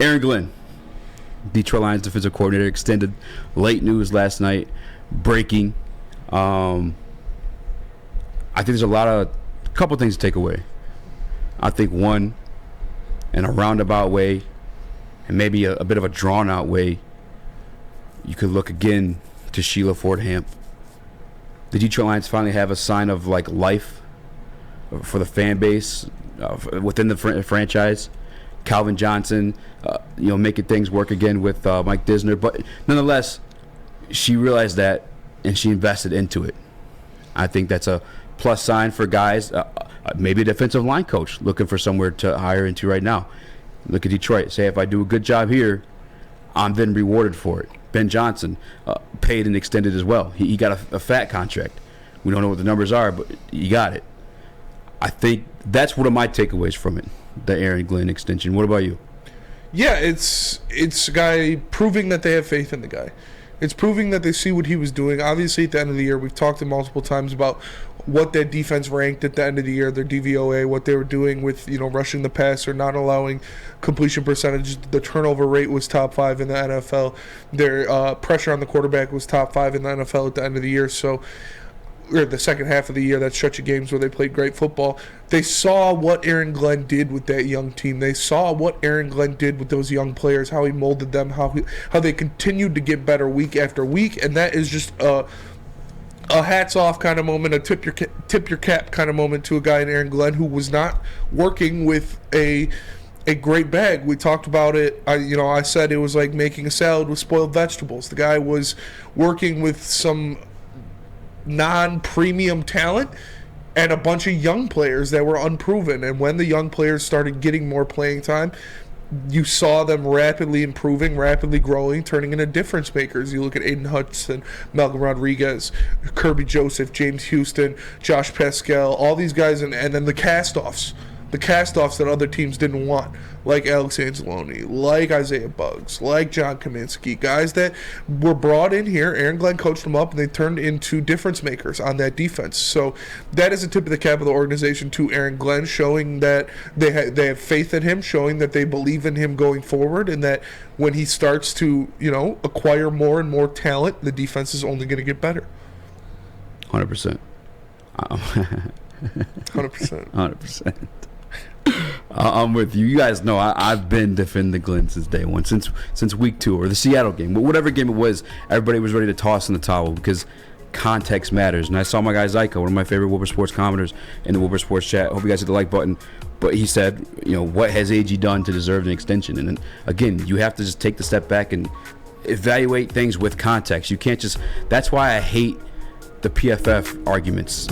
Aaron Glenn, Detroit Lions defensive coordinator, extended. Late news last night, breaking. I think there's a couple things to take away. I think one, in a roundabout way, and maybe a bit of a drawn-out way, you could look again to Sheila Ford-Hamp. The Detroit Lions finally have a sign of like life for the fan base within the franchise. Calvin Johnson, making things work again with Mike Disner. But nonetheless, she realized that and she invested into it. I think that's a plus sign for guys, maybe a defensive line coach looking for somewhere to hire into right now. Look at Detroit. Say, if I do a good job here, I'm then rewarded for it. Ben Johnson, paid and extended as well. He got a fat contract. We don't know what the numbers are, but he got it. I think that's one of my takeaways from it, the Aaron Glenn extension. What about you? Yeah, it's a guy proving that they have faith in the guy. It's proving that they see what he was doing. Obviously, at the end of the year, we've talked multiple times about what that defense ranked at the end of the year, their DVOA, what they were doing with rushing the passer, not allowing completion percentage. The turnover rate was top 5 in the NFL. Their pressure on the quarterback was top 5 in the NFL at the end of the year. So, or the second half of the year, that stretch of games where they played great football. They saw what Aaron Glenn did with that young team. They saw what Aaron Glenn did with those young players, how he molded them, how they continued to get better week after week, and that is just a hats off kind of moment, a tip your cap kind of moment to a guy in Aaron Glenn who was not working with a great bag. We talked about it. I said it was like making a salad with spoiled vegetables. The guy was working with some non-premium talent and a bunch of young players that were unproven. And when the young players started getting more playing time, you saw them rapidly improving, rapidly growing, turning into difference makers. You look at Aiden Hudson, Malcolm Rodriguez, Kirby Joseph, James Houston, Josh Pascal, all these guys, and then the cast-offs that other teams didn't want, like Alex Anzalone, like Isaiah Buggs, like John Kaminsky, guys that were brought in here. Aaron Glenn coached them up, and they turned into difference makers on that defense. So that is a tip of the cap of the organization to Aaron Glenn, showing that they have faith in him, showing that they believe in him going forward, and that when he starts to acquire more and more talent, the defense is only going to get better. 100%. 100%. I'm with you. You guys know I've been defending Glenn since day one, since week 2 or the Seattle game. But whatever game it was, everybody was ready to toss in the towel because context matters. And I saw my guy Zyka, one of my favorite Woodward Sports commenters in the Woodward Sports chat. Hope you guys hit the like button. But he said, what has AG done to deserve an extension? And then, again, you have to just take the step back and evaluate things with context. You can't just – that's why I hate the PFF arguments